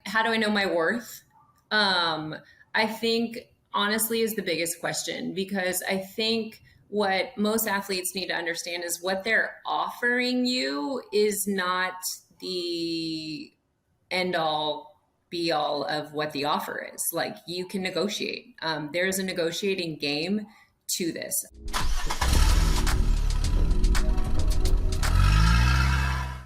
how do I know my worth? I think honestly is the biggest question, because I think what most athletes need to understand is what they're offering you is not the end all be all of what the offer is. Like, you can negotiate. There's a negotiating game to this.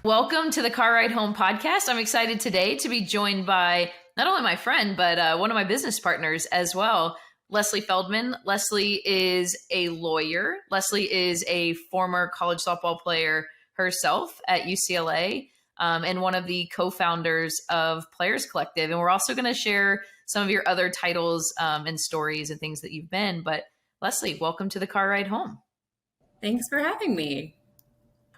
Welcome to the Car Ride Home podcast. I'm excited today to be joined by not only my friend, but one of my business partners as well, Lesley Feldman. Lesley is a lawyer. Lesley is a former college softball player herself at UCLA, and one of the co-founders of Players Collective. And we're also going to share some of your other titles and stories and things that you've been. But Lesley, welcome to the Car Ride Home. Thanks for having me.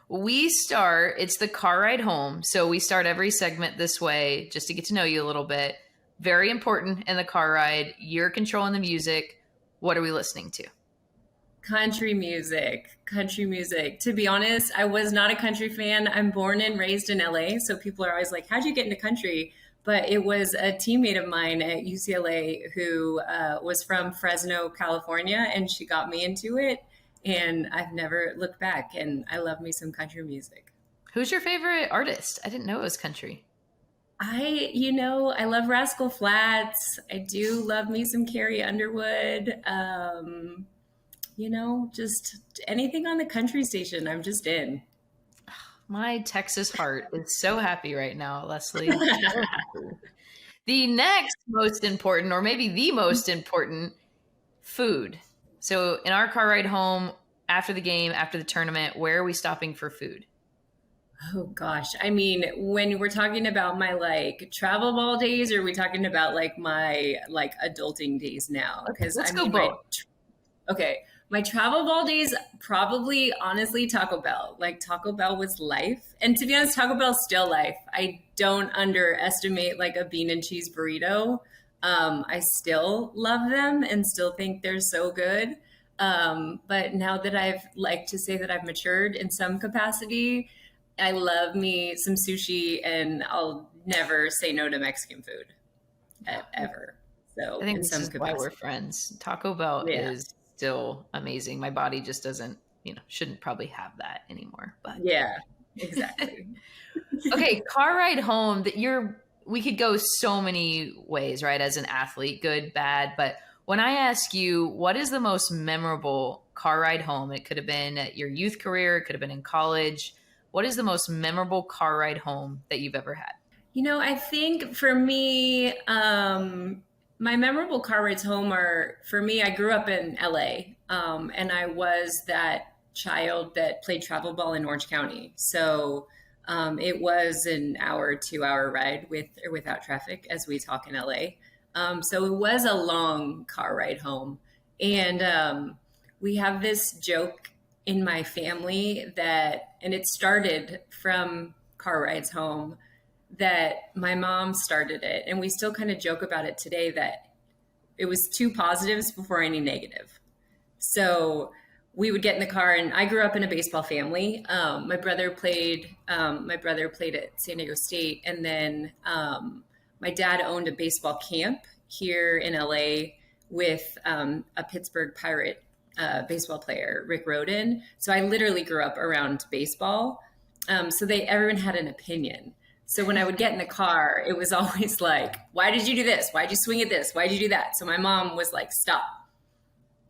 It's the car ride home. So we start every segment this way just to get to know you a little bit. Very important in the car ride. You're controlling the music. What are we listening to? Country music. To be honest, I was not a country fan. I'm born and raised in LA. So people are always like, how'd you get into country? But it was a teammate of mine at UCLA who was from Fresno, California, and she got me into it. And I've never looked back, and I love me some country music. Who's your favorite artist? I didn't know it was country. I love Rascal Flatts. I do love me some Carrie Underwood. Just anything on the country station, I'm just in. My Texas heart is so happy right now, Lesley. The next most important, or maybe the most important, food. So in our car ride home, after the game, after the tournament, where are we stopping for food? Oh gosh. I mean, when we're talking about my travel ball days, or are we talking about my adulting days now? Because let's go both. My travel ball days, probably honestly Taco Bell. Taco Bell was life. And to be honest, Taco Bell's still life. I don't underestimate a bean and cheese burrito. I still love them and still think they're so good. But now that I've to say that I've matured in some capacity, I love me some sushi, and I'll never say no to Mexican food ever. So I think this is why we're friends. Taco Bell is still amazing. My body just doesn't, shouldn't probably have that anymore. But yeah, exactly. Okay, car ride home. We could go so many ways, right? As an athlete, good, bad. But when I ask you, what is the most memorable car ride home? It could have been at your youth career. It could have been in college. What is the most memorable car ride home that you've ever had? I think for me, my memorable car rides home are, for me, I grew up in LA, and I was that child that played travel ball in Orange County. So it was an 2-hour ride with or without traffic, as we talk in LA. So it was a long car ride home. And we have this joke in my family and it started from car rides home, that my mom started it. And we still kind of joke about it today, that it was 2 positives before any negative. So we would get in the car, and I grew up in a baseball family. My brother played at San Diego State. And then my dad owned a baseball camp here in LA with a Pittsburgh Pirate baseball player, Rick Rhoden. So I literally grew up around baseball. So everyone had an opinion. So when I would get in the car, it was always like, why did you do this? Why'd you swing at this? Why'd you do that? So my mom was like, stop.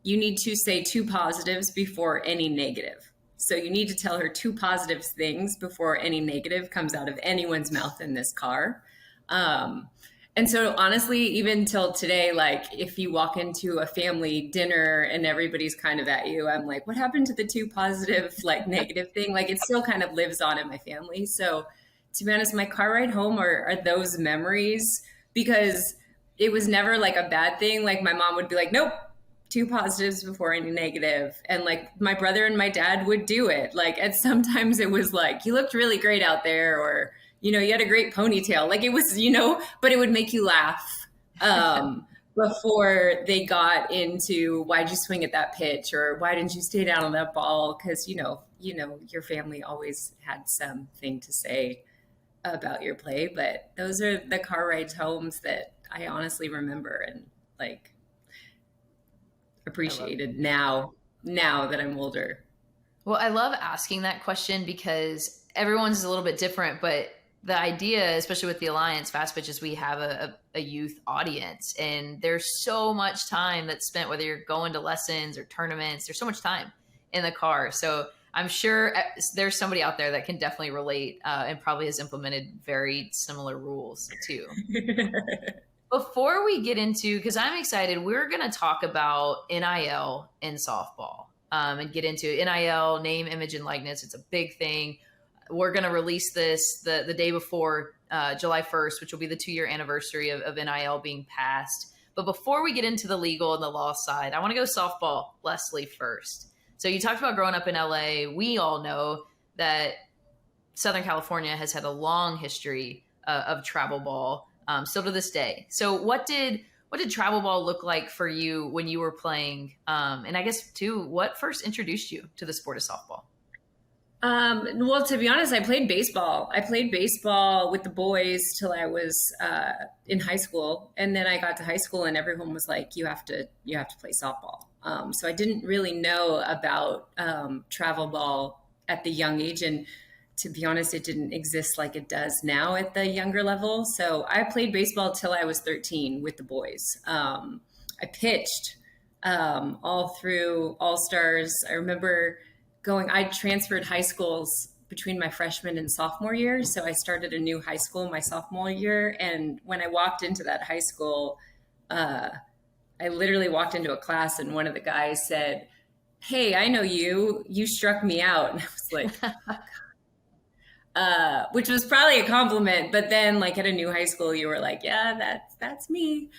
You need to say 2 positives before any negative. So you need to tell her 2 positive things before any negative comes out of anyone's mouth in this car. And so honestly, even till today, if you walk into a family dinner and everybody's kind of at you, I'm like, what happened to the 2 positive, negative thing? It still kind of lives on in my family. So to be honest, my car ride home are those memories, because it was never a bad thing. My mom would be like, nope, 2 positives before any negative. And my brother and my dad would do it. And sometimes it was you looked really great out there, or, you had a great ponytail. It was, but it would make you laugh before they got into, why'd you swing at that pitch? Or why didn't you stay down on that ball? Because, your family always had something to say about your play, but those are the car rides homes that I honestly remember and like I love it. appreciated now that I'm older. Well, I love asking that question because everyone's a little bit different, but the idea, especially with the Alliance Fast Pitch, is we have a youth audience, and there's so much time that's spent, whether you're going to lessons or tournaments, there's so much time in the car. So I'm sure there's somebody out there that can definitely relate and probably has implemented very similar rules too. Before we get into, because I'm excited, we're going to talk about NIL in softball and get into NIL, name, image, and likeness. It's a big thing. We're going to release this the day before July 1st, which will be the 2-year anniversary of NIL being passed. But before we get into the legal and the law side, I want to go softball, Lesley, first. So you talked about growing up in LA. We all know that Southern California has had a long history of travel ball, still to this day. So what did travel ball look like for you when you were playing? And I guess too, what first introduced you to the sport of softball? Well, to be honest, I played baseball. I played baseball with the boys till I was in high school, and then I got to high school, and everyone was like, "You have to play softball." So I didn't really know about travel ball at the young age, and to be honest, it didn't exist like it does now at the younger level. So I played baseball till I was 13 with the boys. I pitched all through All Stars. I remember I transferred high schools between my freshman and sophomore year. So I started a new high school my sophomore year. And when I walked into that high school, I literally walked into a class and one of the guys said, "Hey, I know you. You struck me out." And I was like, which was probably a compliment. But then, like at a new high school, you were like, "Yeah, that's me."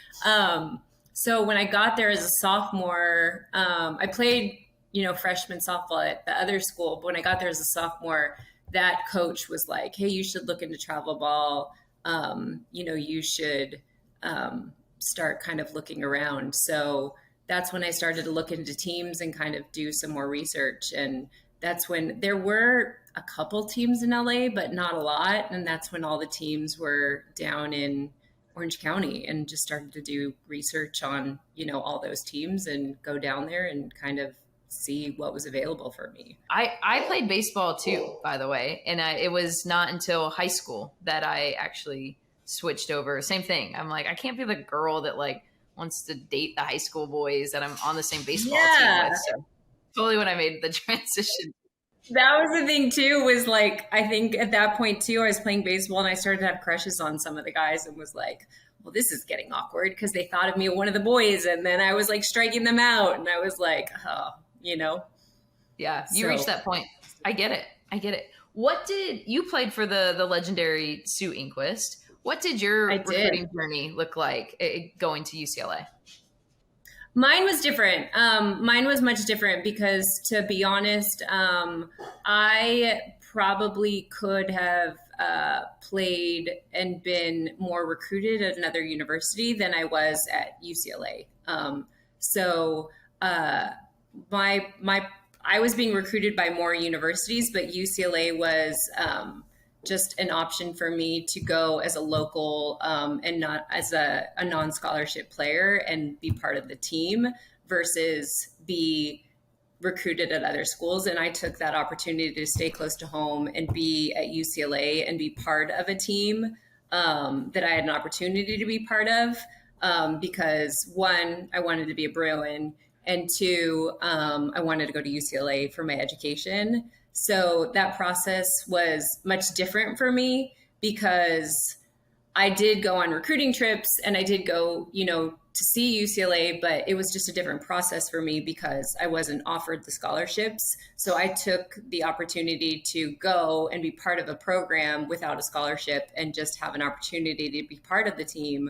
So when I got there as a sophomore, I played, freshman softball at the other school. But when I got there as a sophomore, that coach was like, "Hey, you should look into travel ball. You should start kind of looking around." So that's when I started to look into teams and kind of do some more research. And that's when there were a couple teams in LA, but not a lot. And that's when all the teams were down in Orange County, and just started to do research on, all those teams and go down there and kind of see what was available for me. I played baseball too, by the way. And it was not until high school that I actually switched over. Same thing. I'm like, I can't be the girl that like wants to date the high school boys that I'm on the same baseball team with. So totally when I made the transition. That was the thing too, was like, I think at that point too, I was playing baseball and I started to have crushes on some of the guys and was like, well, this is getting awkward because they thought of me as one of the boys. And then I was like striking them out and I was like, oh, Yeah, you reached that point. I get it. What did you played for the legendary Sue Inquist? What did your recruiting journey look like going to UCLA? Mine was different. Mine was much different because, to be honest, I probably could have played and been more recruited at another university than I was at UCLA. So I was being recruited by more universities, but UCLA was just an option for me to go as a local and not as a non-scholarship player and be part of the team versus be recruited at other schools. And I took that opportunity to stay close to home and be at UCLA and be part of a team that I had an opportunity to be part of because one, I wanted to be a Bruin, and two, I wanted to go to UCLA for my education. So that process was much different for me because I did go on recruiting trips and I did go, to see UCLA, but it was just a different process for me because I wasn't offered the scholarships. So I took the opportunity to go and be part of a program without a scholarship and just have an opportunity to be part of the team,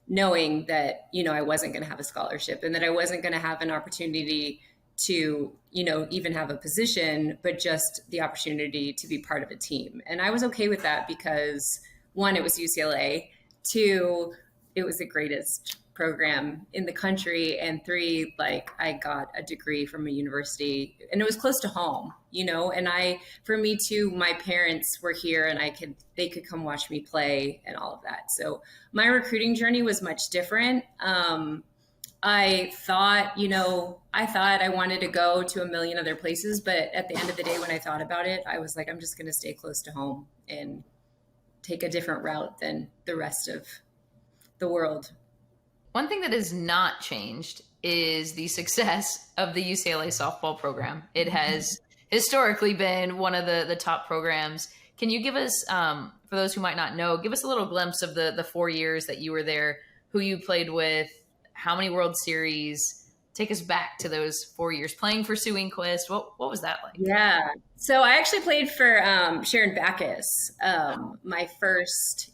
knowing that, I wasn't going to have a scholarship and that I wasn't going to have an opportunity to, even have a position, but just the opportunity to be part of a team. And I was okay with that because one, it was UCLA, two, it was the greatest program in the country, and three, like I got a degree from a university and it was close to home. And for me too, my parents were here and they could come watch me play and all of that. So my recruiting journey was much different. I thought, I wanted to go to a million other places, but at the end of the day, when I thought about it, I was like, I'm just going to stay close to home and take a different route than the rest of the world. One thing that has not changed is the success of the UCLA softball program. It has historically been one of the top programs. Can you give us, for those who might not know, give us a little glimpse of the 4 years that you were there, who you played with, how many World Series? Take us back to those 4 years playing for Sue Enquist. What was that like? Yeah. So I actually played for Sharon Backus. My first,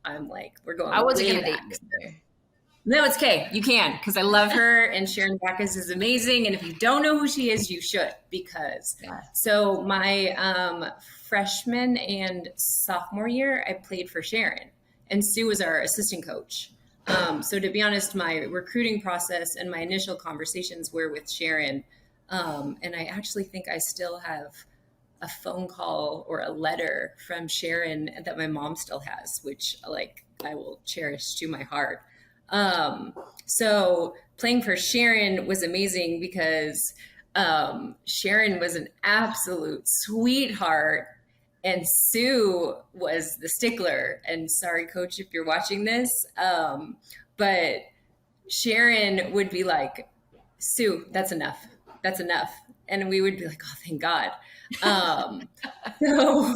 I'm like, we're going I wasn't way going to back. date you. No, it's okay. You can, because I love her, and Sharon Backus is amazing. And if you don't know who she is, you should, because so my freshman and sophomore year, I played for Sharon, and Sue was our assistant coach. So to be honest, my recruiting process and my initial conversations were with Sharon. And I actually think I still have a phone call or a letter from Sharon that my mom still has, which I will cherish to my heart. So playing for Sharon was amazing because Sharon was an absolute sweetheart, and Sue was the stickler. And sorry, coach, if you're watching this, but Sharon would be like, Sue, that's enough. That's enough. And we would be like, oh, thank God. So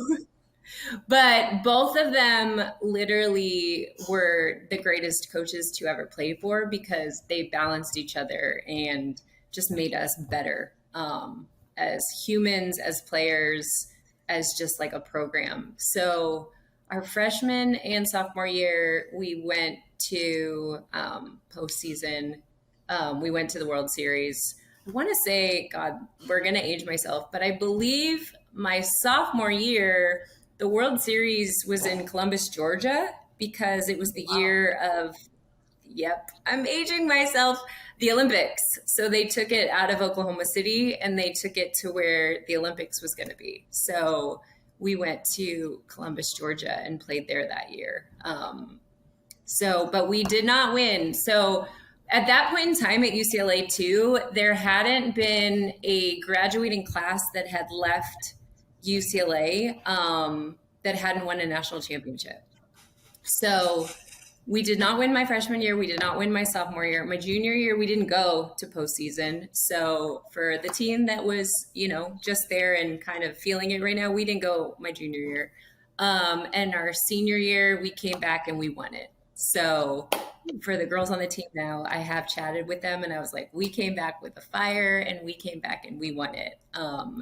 but both of them literally were the greatest coaches to ever play for, because they balanced each other and just made us better as humans, as players, as just like a program. So our freshman and sophomore year, we went to postseason. We went to the World Series. I want to say, God, we're going to age myself, but I believe my sophomore year, the World Series was in Columbus, Georgia, because it was the year of, I'm aging myself, the Olympics. So they took it out of Oklahoma City and they took it to where the Olympics was going to be. So we went to Columbus, Georgia and played there that year. But we did not win. So at that point in time at UCLA too, there hadn't been a graduating class that had left UCLA that hadn't won a national championship. So we did not win my freshman year. We did not win my sophomore year. My junior year, we didn't go to postseason. So for the team that was, just there and kind of feeling it right now, we didn't go my junior year. And our senior year, we came back and we won it. So for the girls on the team now, I have chatted with them and I was like, we came back with a fire and we came back and we won it.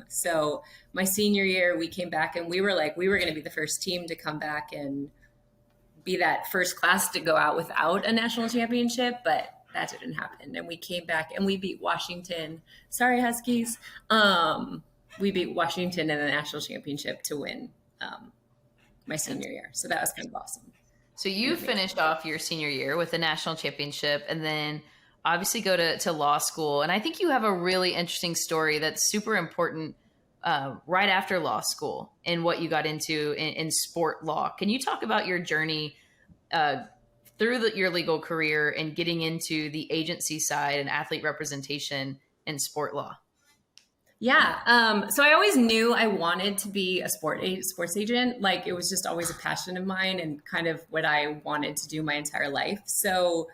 So my senior year, we came back and we were going to be the first team to come back and be that first class to go out without a national championship, but that didn't happen. And we came back and we beat Washington. Sorry, Huskies. We beat Washington in the national championship to win my senior year. So that was kind of awesome. So you finished off your senior year with a national championship and then obviously go to law school. And I think you have a really interesting story that's super important right after law school and what you got into in sport law. Can you talk about your journey through your legal career and getting into the agency side and athlete representation in sport law? Yeah. So I always knew I wanted to be a sports agent. Like, it was just always a passion of mine and kind of what I wanted to do my entire life. So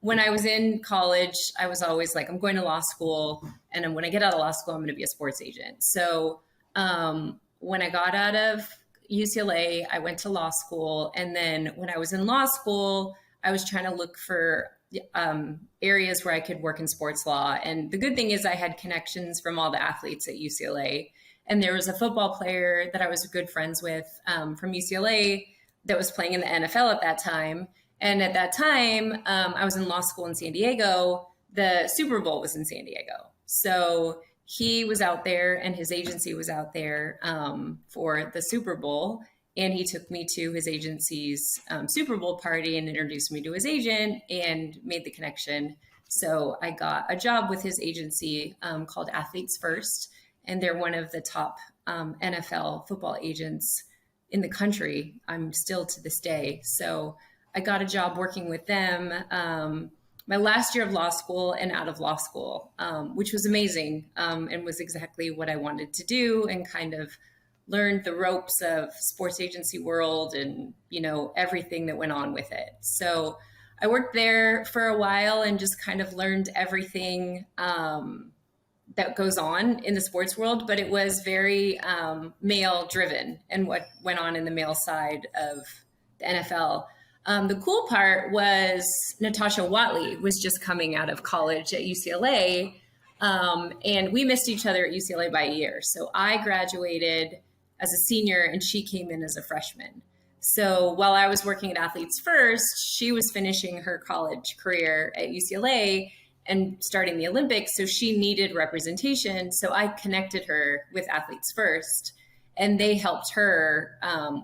when I was in college, I was always like, I'm going to law school. And then when I get out of law school, I'm going to be a sports agent. So when I got out of UCLA, I went to law school. And then when I was in law school, I was trying to look for areas where I could work in sports law. And the good thing is I had connections from all the athletes at UCLA. And there was a football player that I was good friends with from UCLA that was playing in the NFL at that time. And at that time, I was in law school in San Diego. The Super Bowl was in San Diego. So he was out there and his agency was out there for the Super Bowl. And he took me to his agency's Super Bowl party and introduced me to his agent and made the connection. So I got a job with his agency called Athletes First. and they're one of the top NFL football agents in the country. I'm still to this day. So I got a job working with them my last year of law school and out of law school, which was amazing and was exactly what I wanted to do, and kind of learned the ropes of sports agency world and, everything that went on with it. So I worked there for a while and just kind of learned everything that goes on in the sports world, but it was very male driven and what went on in the male side of the NFL. The cool part was Natasha Watley was just coming out of college at UCLA, and we missed each other at UCLA by a year. So I graduated as a senior and she came in as a freshman. So while I was working at Athletes First, she was finishing her college career at UCLA and starting the Olympics. So she needed representation. So I connected her with Athletes First, and they helped her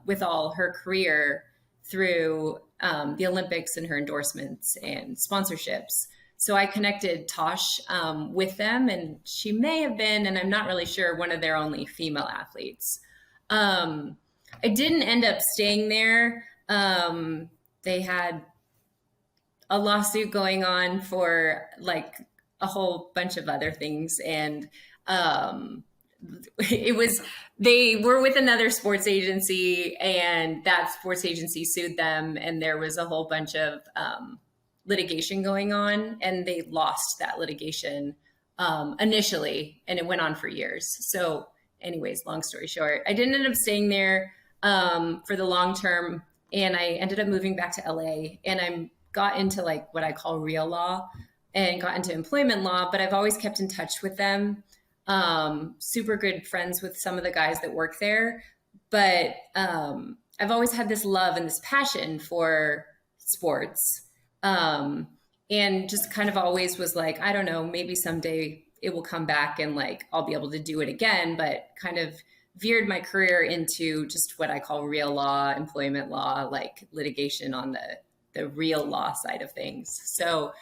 with all her career through the Olympics and her endorsements and sponsorships. So I connected Tosh with them, and she may have been, and I'm not really sure, one of their only female athletes. I didn't end up staying there. They had a lawsuit going on for like a whole bunch of other things. And they were with another sports agency, and that sports agency sued them. And there was a whole bunch of litigation going on, and they lost that litigation initially, and it went on for years. So anyways, long story short, I didn't end up staying there for the long term, and I ended up moving back to LA, and I got into like what I call real law and got into employment law, but I've always kept in touch with them. Super good friends with some of the guys that work there, but I've always had this love and this passion for sports, and just kind of always was like, I don't know, maybe someday it will come back and like I'll be able to do it again, but kind of veered my career into just what I call real law, employment law, like litigation on the real law side of things. So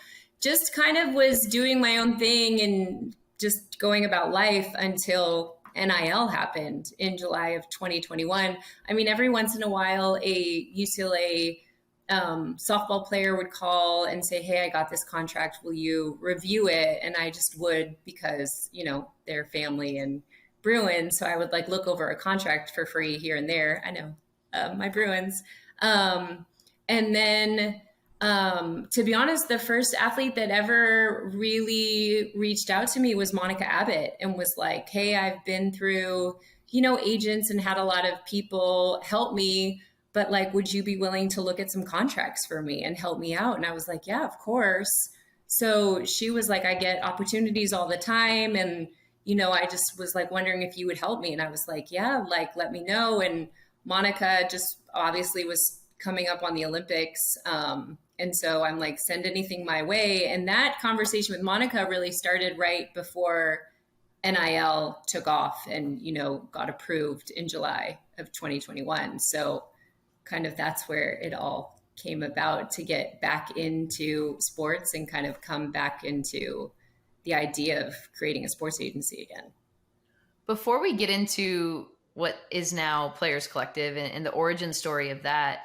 just kind of was doing my own thing and just going about life until NIL happened in July of 2021. I mean, every once in a while, a UCLA softball player would call and say, hey, I got this contract. Will you review it? And I just would, because, they're family and Bruins. So I would like look over a contract for free here and there. I know my Bruins. And then, to be honest, the first athlete that ever really reached out to me was Monica Abbott, and was like, hey, I've been through, agents and had a lot of people help me, but like, would you be willing to look at some contracts for me and help me out? And I was like, yeah, of course. So she was like, I get opportunities all the time. And, I just was like wondering if you would help me. And I was like, yeah, like, let me know. And Monica just obviously was coming up on the Olympics. And so I'm like, send anything my way. And that conversation with Monica really started right before NIL took off and, got approved in July of 2021. So kind of that's where it all came about, to get back into sports and kind of come back into the idea of creating a sports agency again. Before we get into what is now Players Collective and the origin story of that,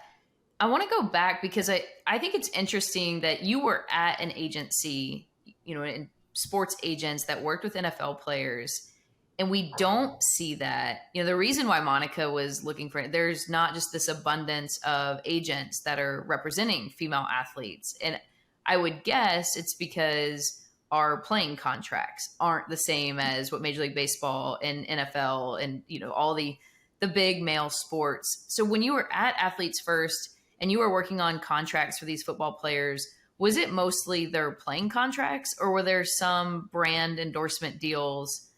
I want to go back because I think it's interesting that you were at an agency, in sports agents that worked with NFL players, and we don't see that. The reason why Monica was looking for it, there's not just this abundance of agents that are representing female athletes. And I would guess it's because our playing contracts aren't the same as what Major League Baseball and NFL and, all the big male sports. So when you were at Athletes First and you were working on contracts for these football players, was it mostly their playing contracts, or were there some brand endorsement deals?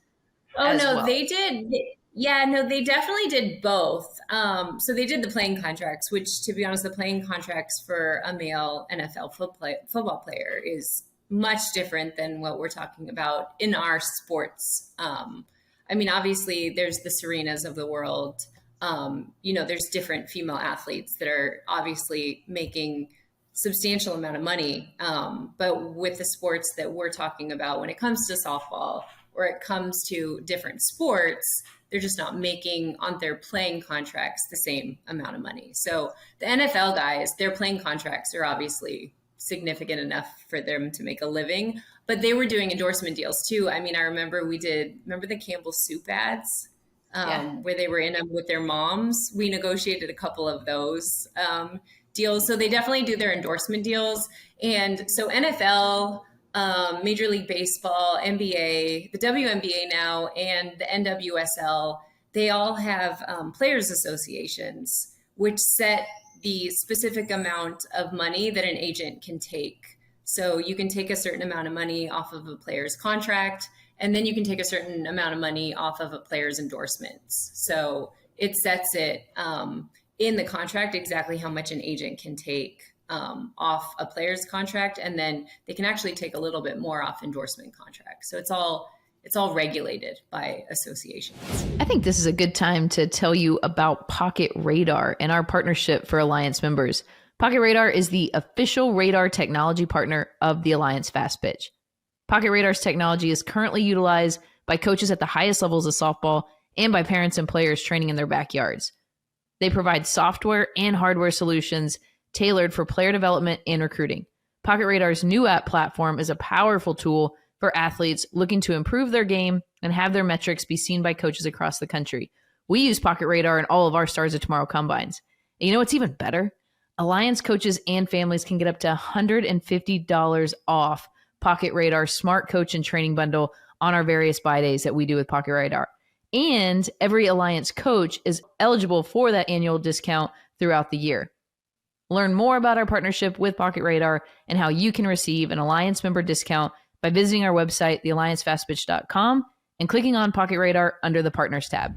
Oh, no, well? They did. Yeah, no, they definitely did both. So they did the playing contracts, which, to be honest, the playing contracts for a male NFL football player is much different than what we're talking about in our sports. I mean, obviously, there's the Serenas of the world. There's different female athletes that are obviously making substantial amount of money. But with the sports that we're talking about, when it comes to softball, or it comes to different sports, they're just not making on their playing contracts the same amount of money. So the NFL guys, their playing contracts are obviously significant enough for them to make a living, but they were doing endorsement deals too. I mean, I remember remember the Campbell soup ads, Yeah. where they were in them with their moms. We negotiated a couple of those deals. So they definitely do their endorsement deals. And so NFL, Major League Baseball, NBA, the WNBA now, and the NWSL, they all have players associations, which set the specific amount of money that an agent can take. So you can take a certain amount of money off of a player's contract, and then you can take a certain amount of money off of a player's endorsements. So it sets it in the contract exactly how much an agent can take off a player's contract, and then they can actually take a little bit more off endorsement contracts. So it's all regulated by associations. I think this is a good time to tell you about Pocket Radar and our partnership for Alliance members. Pocket Radar is the official radar technology partner of the Alliance Fast Pitch. Pocket Radar's technology is currently utilized by coaches at the highest levels of softball and by parents and players training in their backyards. They provide software and hardware solutions tailored for player development and recruiting. Pocket Radar's new app platform is a powerful tool for athletes looking to improve their game and have their metrics be seen by coaches across the country. We use Pocket Radar in all of our Stars of Tomorrow combines. And you know what's even better? Alliance coaches and families can get up to $150 off Pocket Radar Smart Coach and Training Bundle on our various buy days that we do with Pocket Radar. And every Alliance coach is eligible for that annual discount throughout the year. Learn more about our partnership with Pocket Radar and how you can receive an Alliance member discount by visiting our website, thealliancefastpitch.com, and clicking on Pocket Radar under the Partners tab.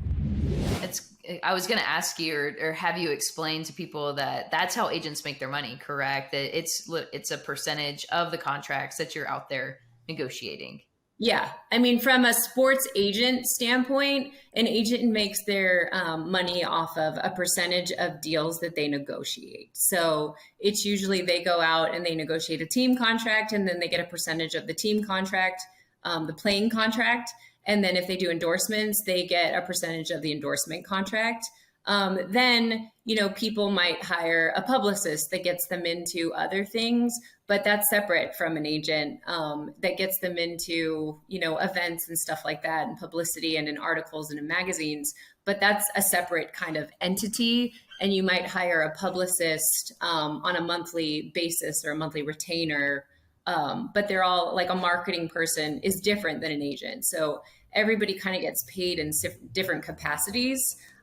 I was going to ask you or have you explain to people that that's how agents make their money, correct? That it's a percentage of the contracts that you're out there negotiating. Yeah. I mean, from a sports agent standpoint, an agent makes their money off of a percentage of deals that they negotiate. So it's usually they go out and they negotiate a team contract, and then they get a percentage of the team contract, the playing contract. And then if they do endorsements, they get a percentage of the endorsement contract. Then, people might hire a publicist that gets them into other things, but that's separate from an agent that gets them into, events and stuff like that, and publicity and in articles and in magazines. But that's a separate kind of entity. And you might hire a publicist on a monthly basis or a monthly retainer. But they're all like a marketing person is different than an agent. So everybody kind of gets paid in different capacities.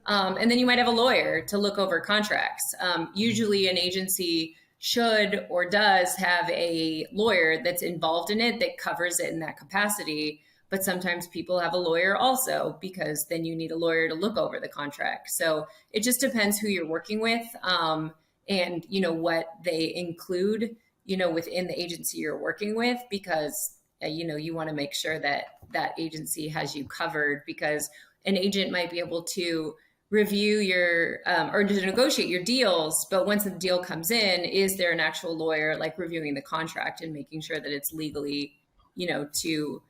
And then you might have a lawyer to look over contracts. Usually an agency should or does have a lawyer that's involved in it that covers it in that capacity. But sometimes people have a lawyer also, because then you need a lawyer to look over the contract. So it just depends who you're working with and, what they include, within the agency you're working with, because, you want to make sure that that agency has you covered, because an agent might be able to review your or to negotiate your deals, but once the deal comes in, is there an actual lawyer like reviewing the contract and making sure that it's legally, to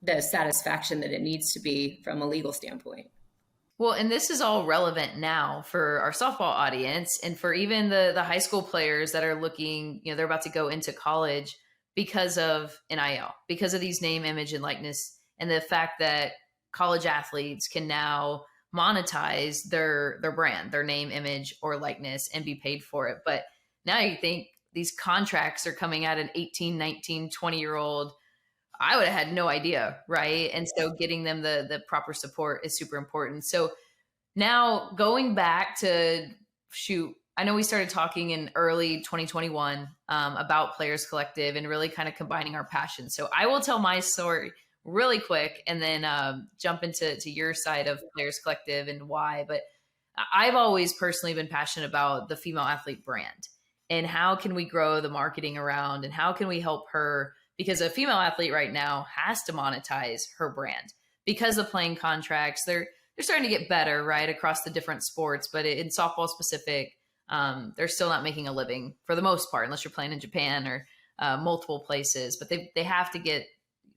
the satisfaction that it needs to be from a legal standpoint. Well, and this is all relevant now for our softball audience and for even the high school players that are looking, they're about to go into college because of NIL, because of these name, image, and likeness, and the fact that college athletes can now monetize their brand, their name, image, or likeness and be paid for it. But now you think these contracts are coming at an 18, 19, 20-year-old. I would have had no idea, right? And so getting them the proper support is super important. So now going back to I know we started talking in early 2021 about Players Collective and really kind of combining our passions. So I will tell my story really quick and then jump into your side of Players Collective and why. But I've always personally been passionate about the female athlete brand and how can we grow the marketing around and how can we help her, because a female athlete right now has to monetize her brand because the playing contracts, they're starting to get better, right, across the different sports. But in softball specific, they're still not making a living for the most part, unless you're playing in Japan or multiple places. But they have to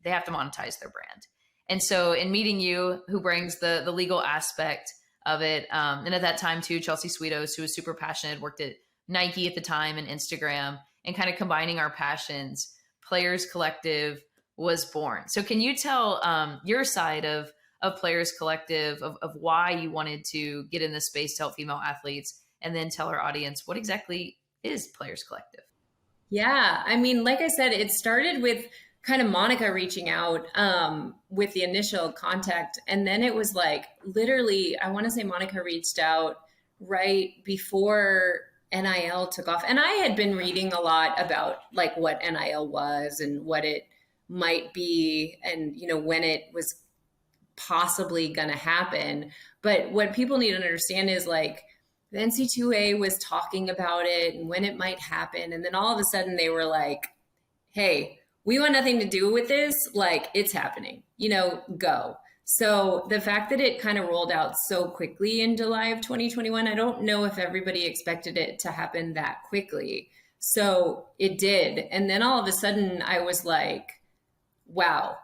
they have to monetize their brand. And so in meeting you, who brings the legal aspect of it, and at that time too, Chelsea Sweetos, who was super passionate, worked at Nike at the time and Instagram, and kind of combining our passions, Players Collective was born. So can you tell your side of Players Collective, of why you wanted to get in this space to help female athletes, and then tell our audience what exactly is Players Collective? Yeah, I mean, like I said, it started with kind of Monica reaching out with the initial contact. And then it was like literally, I want to say Monica reached out right before NIL took off. And I had been reading a lot about like what NIL was and what it might be and, you know, when it was possibly going to happen. But what people need to understand is like, the NC2A was talking about it and when it might happen. And then all of a sudden they were like, hey, we want nothing to do with this. Like, it's happening, you know, go. So the fact that it kind of rolled out so quickly in July of 2021, I don't know if everybody expected it to happen that quickly. So it did. And then all of a sudden I was like, wow,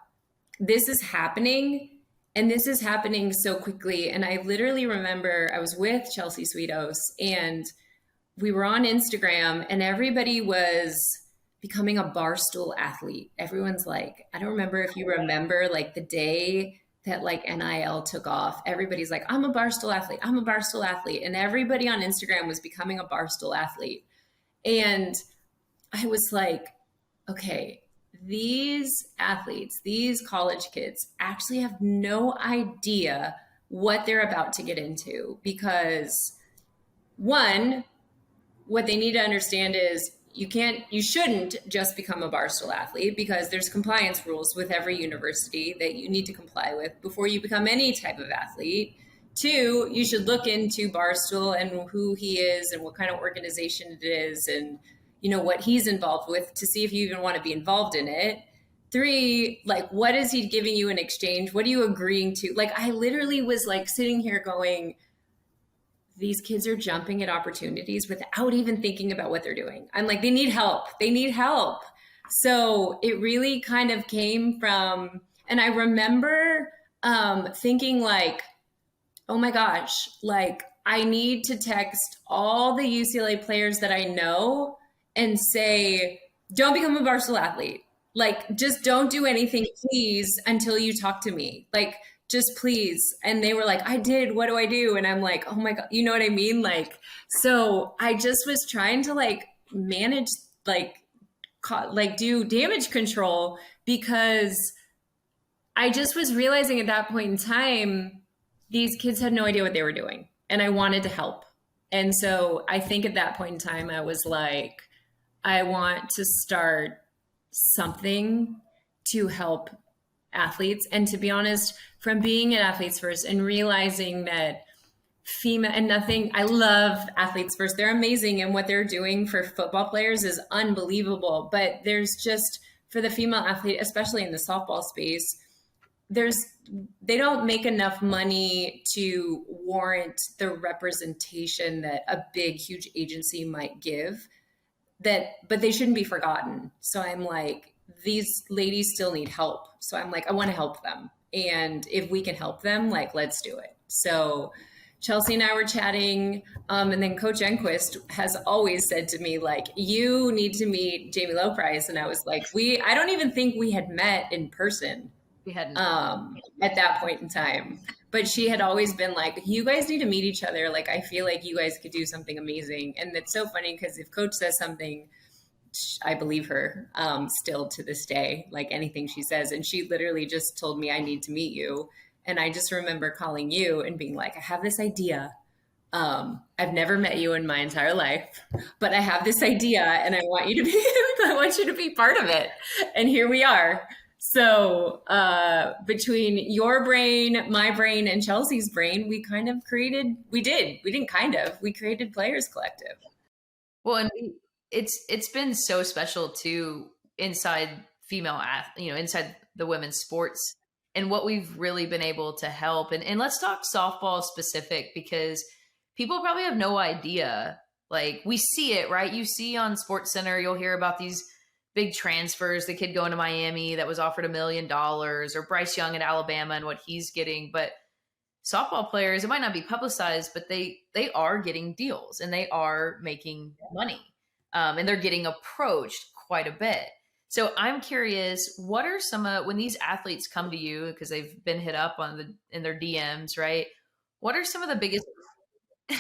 this is happening. And this is happening so quickly. And I literally remember I was with Chelsea Sweetos and we were on Instagram and everybody was becoming a barstool athlete. Everyone's like, I don't remember if you remember like the day that like NIL took off, everybody's like, I'm a barstool athlete. I'm a barstool athlete. And everybody on Instagram was becoming a barstool athlete. And I was like, okay, these athletes, these college kids actually have no idea what they're about to get into because one, what they need to understand is you shouldn't just become a barstool athlete because there's compliance rules with every university that you need to comply with before you become any type of athlete. Two, you should look into Barstool and who he is and what kind of organization it is and you know, what he's involved with to see if you even want to be involved in it. Three, like, what is he giving you in exchange? What are you agreeing to? Like, I literally was like sitting here going, these kids are jumping at opportunities without even thinking about what they're doing. I'm like, they need help. They need help. So it really kind of came from, and I remember thinking like, oh my gosh, like I need to text all the UCLA players that I know and say, don't become a Barstool athlete. Like, just don't do anything, please, until you talk to me. Like, just please. And they were like, I did. What do I do? And I'm like, oh my God, you know what I mean? Like, so I just was trying to like manage, like do damage control because I just was realizing at that point in time, these kids had no idea what they were doing and I wanted to help. And so I think at that point in time, I was like, I want to start something to help athletes. And to be honest, from being at Athletes First and realizing that female and nothing, I love Athletes First. They're amazing. And what they're doing for football players is unbelievable. But there's just, for the female athlete, especially in the softball space, they don't make enough money to warrant the representation that a big, huge agency might give. But they shouldn't be forgotten. So I'm like, these ladies still need help. So I'm like, I want to help them. And if we can help them, like, let's do it. So Chelsea and I were chatting. And then Coach Enquist has always said to me, like, you need to meet Jami Lobpries. And I was like, I don't even think we had met in person. We hadn't at that point in time. But she had always been like, you guys need to meet each other. Like, I feel like you guys could do something amazing. And it's so funny because if Coach says something, I believe her still to this day, like anything she says. And she literally just told me, I need to meet you. And I just remember calling you and being like, I have this idea. I've never met you in my entire life, but I have this idea and I want you to be part of it. And here we are. So between your brain, my brain, and Chelsea's brain, we created Players Collective. Well, and it's been so special too inside inside the women's sports and what we've really been able to help. And let's talk softball specific because people probably have no idea. Like we see it, right? You see on Sports Center, you'll hear about these big transfers, the kid going to Miami that was offered $1 million, or Bryce Young at Alabama and what he's getting. But softball players, it might not be publicized, but they are getting deals and they are making money, and they're getting approached quite a bit. So I'm curious, what are some when these athletes come to you because they've been hit up in their DMs, right? What are some of the biggest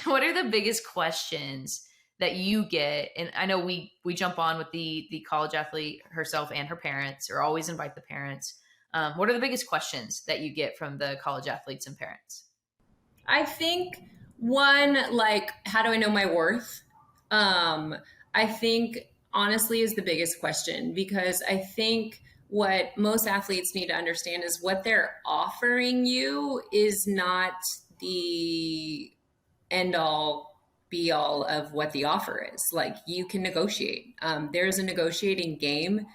what are the biggest questions that you get? And I know we jump on with the college athlete herself and her parents, or always invite the parents. What are the biggest questions that you get from the college athletes and parents? I think one, like, how do I know my worth? I think honestly is the biggest question, because I think what most athletes need to understand is what they're offering you is not the end all be all of what the offer is. Like, you can negotiate. There's a negotiating game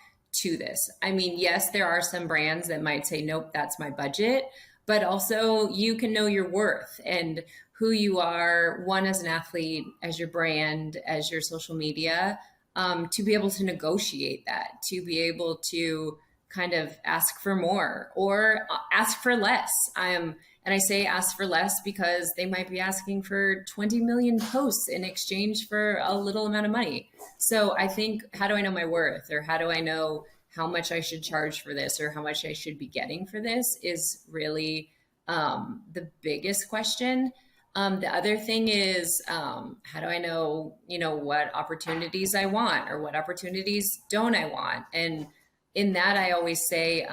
to this. I mean, yes, there are some brands that might say, nope, that's my budget, but also you can know your worth and who you are, one, as an athlete, as your brand, as your social media, to be able to negotiate that, to be able to kind of ask for more or ask for less. And I say ask for less because they might be asking for 20 million posts in exchange for a little amount of money. So I think, how do I know my worth, or how do I know how much I should charge for this, or how much I should be getting for this, is really the biggest question. The other thing is, how do I know, what opportunities I want or what opportunities don't I want? And in that, I always say,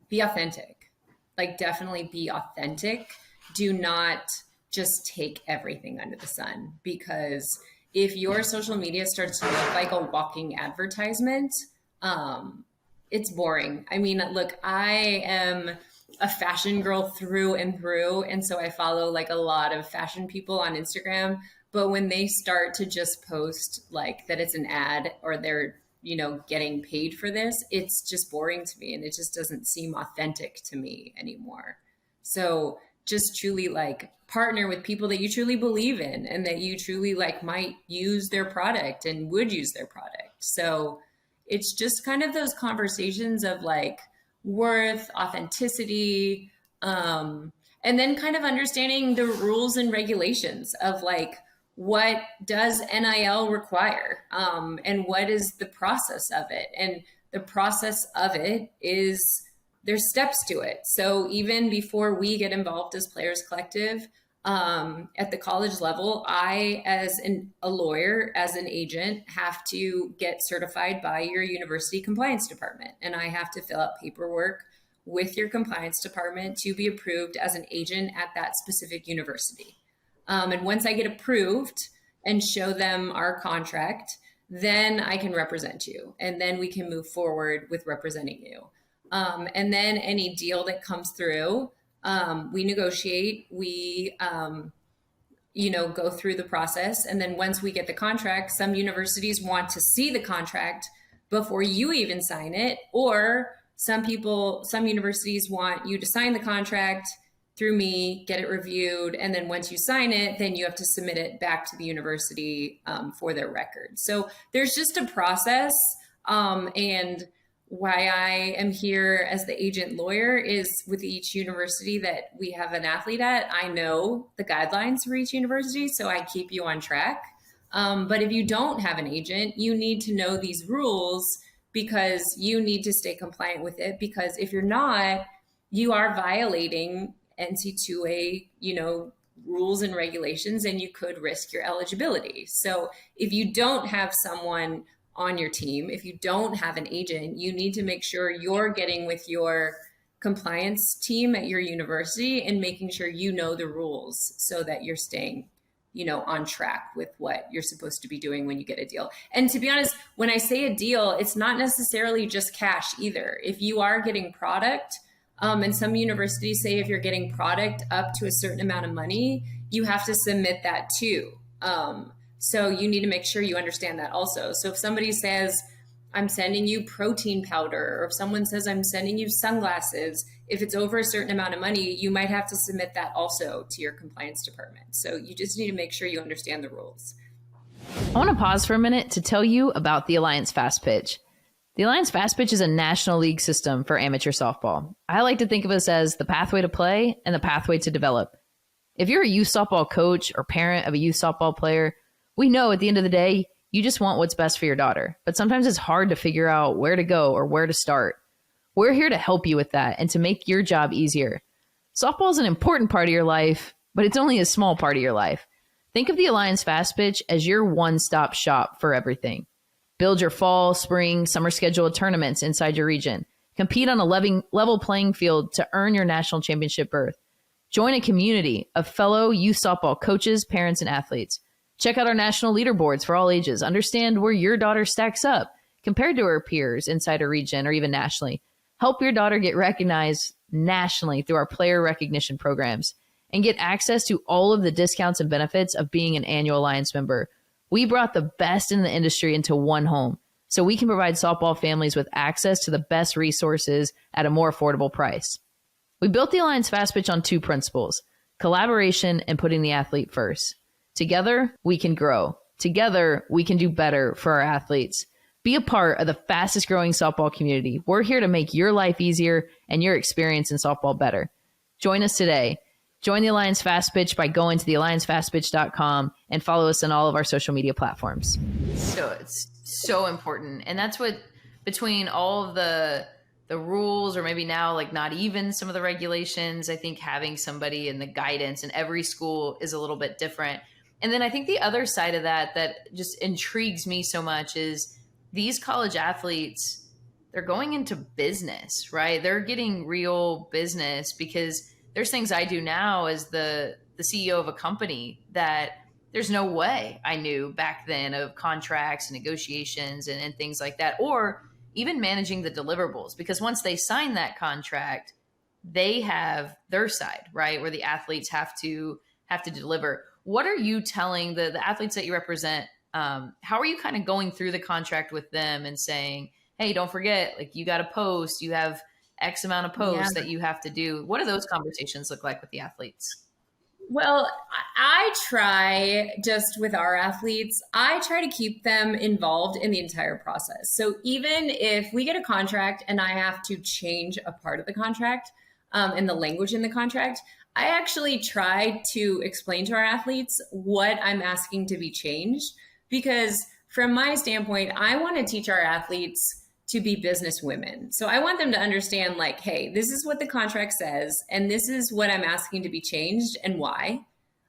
be authentic. Like, definitely be authentic. Do not just take everything under the sun, because if your social media starts to look like a walking advertisement, it's boring. I mean, look, I am a fashion girl through and through. And so I follow like a lot of fashion people on Instagram. But when they start to just post like that it's an ad, or they're, getting paid for this, it's just boring to me. And it just doesn't seem authentic to me anymore. So just truly like partner with people that you truly believe in and that you truly like might use their product and would use their product. So it's just kind of those conversations of like worth, authenticity, and then kind of understanding the rules and regulations of like, what does NIL require? And what is the process of it? And the process of it is, there's steps to it. So even before we get involved as Players Collective, at the college level, I, as a lawyer, as an agent, have to get certified by your university compliance department. And I have to fill out paperwork with your compliance department to be approved as an agent at that specific university. And once I get approved and show them our contract, then I can represent you. And then we can move forward with representing you. And then any deal that comes through, we negotiate, we, go through the process. And then once we get the contract, some universities want to see the contract before you even sign it. Or some universities want you to sign the contract through me, get it reviewed, and then once you sign it, then you have to submit it back to the university for their record. So there's just a process, and why I am here as the agent lawyer is with each university that we have an athlete at, I know the guidelines for each university, so I keep you on track. But if you don't have an agent, you need to know these rules, because you need to stay compliant with it, because if you're not, you are violating NC2A, rules and regulations, and you could risk your eligibility. So if you don't have someone on your team, if you don't have an agent, you need to make sure you're getting with your compliance team at your university and making sure you know the rules so that you're staying, on track with what you're supposed to be doing when you get a deal. And to be honest, when I say a deal, it's not necessarily just cash either. If you are getting product, and some universities say if you're getting product up to a certain amount of money, you have to submit that too. So you need to make sure you understand that also. So if somebody says, I'm sending you protein powder, or if someone says, I'm sending you sunglasses, if it's over a certain amount of money, you might have to submit that also to your compliance department. So you just need to make sure you understand the rules. I want to pause for a minute to tell you about the Alliance Fast Pitch. The Alliance Fast Pitch is a national league system for amateur softball. I like to think of us as the pathway to play and the pathway to develop. If you're a youth softball coach or parent of a youth softball player, we know at the end of the day, you just want what's best for your daughter. But sometimes it's hard to figure out where to go or where to start. We're here to help you with that and to make your job easier. Softball is an important part of your life, but it's only a small part of your life. Think of the Alliance Fast Pitch as your one-stop shop for everything. Build your fall, spring, summer schedule of tournaments inside your region. Compete on a level playing field to earn your national championship berth. Join a community of fellow youth softball coaches, parents, and athletes. Check out our national leaderboards for all ages. Understand where your daughter stacks up compared to her peers inside a region or even nationally. Help your daughter get recognized nationally through our player recognition programs and get access to all of the discounts and benefits of being an annual Alliance member. We brought the best in the industry into one home so we can provide softball families with access to the best resources at a more affordable price. We built the Alliance Fast Pitch on two principles: collaboration and putting the athlete first. Together, we can grow. Together, we can do better for our athletes. Be a part of the fastest growing softball community. We're here to make your life easier and your experience in softball better. Join us today. Join the Alliance Fast Pitch by going to thealliancefastpitch.com and follow us on all of our social media platforms. So it's so important. And that's what, between all of the rules, or maybe now like not even some of the regulations, I think having somebody in the guidance in every school is a little bit different. And then I think the other side of that just intrigues me so much is these college athletes, they're going into business, right? They're getting real business because there's things I do now as the CEO of a company that there's no way I knew back then of contracts and negotiations and things like that, or even managing the deliverables, because once they sign that contract, they have their side, right? Where the athletes have to deliver. What are you telling the athletes that you represent? How are you kind of going through the contract with them and saying, hey, don't forget, like you got to post, you have X amount of posts that you have to do. What do those conversations look like with the athletes? Well, I try just with our athletes, I try to keep them involved in the entire process. So even if we get a contract and I have to change a part of the contract and the language in the contract, I actually try to explain to our athletes what I'm asking to be changed, because from my standpoint, I want to teach our athletes to be business women. So I want them to understand, like, hey, this is what the contract says, and this is what I'm asking to be changed and why.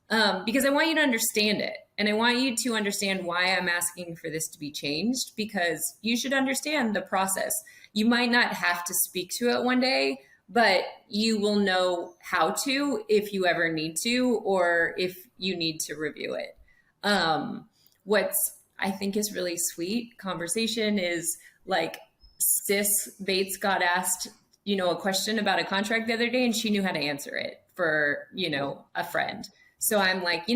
Because I want you to understand it. And I want you to understand why I'm asking for this to be changed, because you should understand the process. You might not have to speak to it one day, but you will know how to if you ever need to, or if you need to review it. What's I think is really sweet conversation is like, Sis Bates got asked, a question about a contract the other day, and she knew how to answer it for, a friend. So I'm like,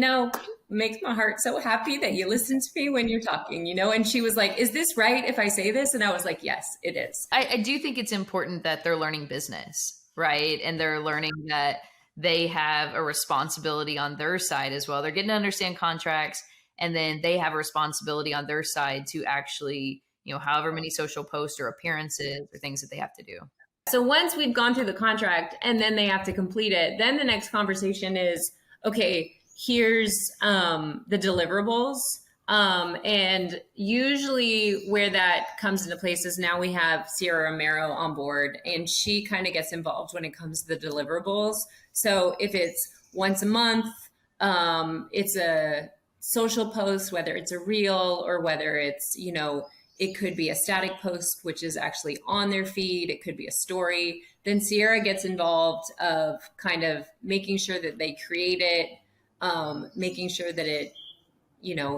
makes my heart so happy that you listen to me when you're talking, and she was like, is this right if I say this? And I was like, yes, it is. I do think it's important that they're learning business, right? And they're learning that they have a responsibility on their side as well. They're getting to understand contracts, and then they have a responsibility on their side to actually, however many social posts or appearances or things that they have to do. So once we've gone through the contract and then they have to complete it, then the next conversation is, okay, here's the deliverables. And usually where that comes into place is now we have Sierra Romero on board, and she kind of gets involved when it comes to the deliverables. So if it's once a month, it's a social post, whether it's a reel or whether it's, it could be a static post, which is actually on their feed. It could be a story. Then Sierra gets involved of kind of making sure that they create it, making sure that it,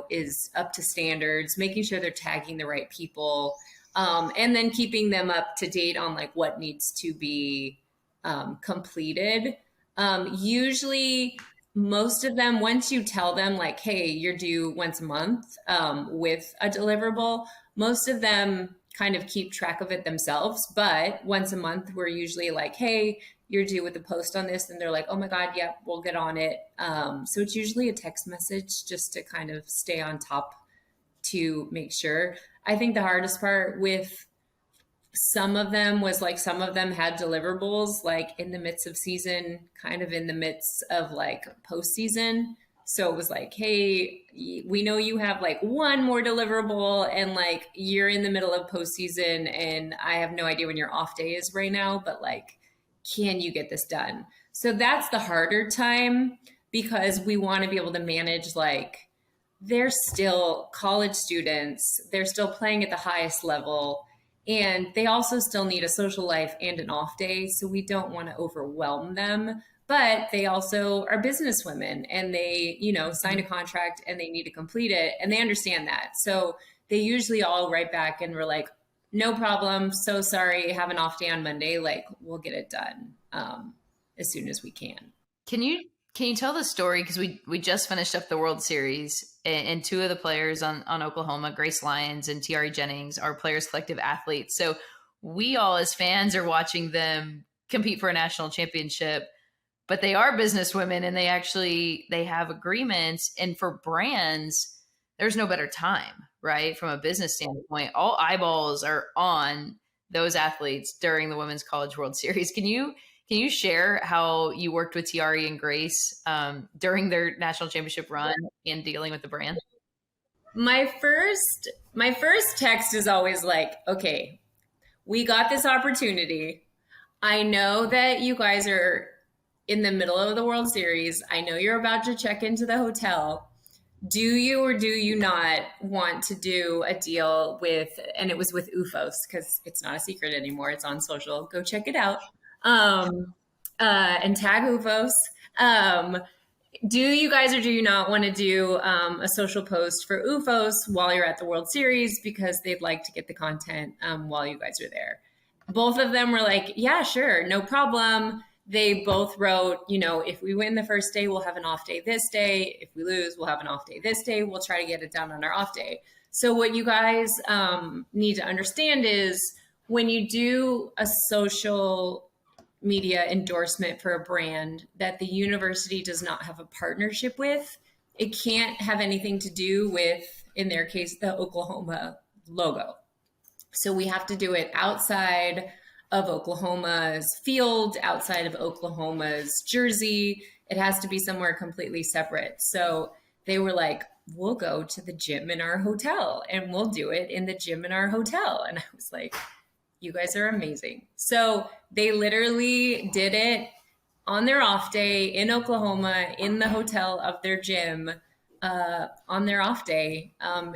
is up to standards, making sure they're tagging the right people, and then keeping them up to date on like what needs to be completed. Usually most of them, once you tell them like, hey, you're due once a month with a deliverable, most of them kind of keep track of it themselves. But once a month, we're usually like, hey, you're due with a post on this. And they're like, oh my God, yep, we'll get on it. So it's usually a text message just to kind of stay on top to make sure. I think the hardest part with some of them was like, some of them had deliverables like in the midst of season, kind of in the midst of like postseason. So it was like, hey, we know you have like one more deliverable and like you're in the middle of postseason and I have no idea when your off day is right now, but like, can you get this done? So that's the harder time because we want to be able to manage like, they're still college students, they're still playing at the highest level, and they also still need a social life and an off day. So we don't want to overwhelm them. But they also are business women and they, sign a contract and they need to complete it and they understand that. So they usually all write back and we're like, no problem. So sorry. Have an off day on Monday. Like we'll get it done as soon as we can. Can you tell the story? Because we just finished up the World Series, and two of the players on Oklahoma, Grace Lyons and Tiare Jennings, are Players Collective athletes. So we all as fans are watching them compete for a national championship, but they are business women and they have agreements. And for brands, there's no better time, right? From a business standpoint, all eyeballs are on those athletes during the Women's College World Series. Can you share how you worked with Tiare and Grace during their national championship run and dealing with the brand? My first text is always like, okay, we got this opportunity. I know that you guys are in the middle of the World Series. I know you're about to check into the hotel. Do you or do you not want to do a deal with, and it was with UFOS because it's not a secret anymore. It's on social. Go check it out. And tag UFOS. Do you guys or do you not want to do a social post for UFOS while you're at the World Series because they'd like to get the content while you guys are there? Both of them were like, yeah, sure, no problem. They both wrote, if we win the first day, we'll have an off day this day. If we lose, we'll have an off day this day. We'll try to get it done on our off day. So what you guys need to understand is when you do a social media endorsement for a brand that the university does not have a partnership with, it can't have anything to do with, in their case, the Oklahoma logo. So we have to do it outside of Oklahoma's field, outside of Oklahoma's jersey. It has to be somewhere completely separate. So they were like, we'll go to the gym in our hotel and we'll do it in the gym in our hotel. And I was like, you guys are amazing. So they literally did it on their off day in Oklahoma in the hotel of their gym on their off day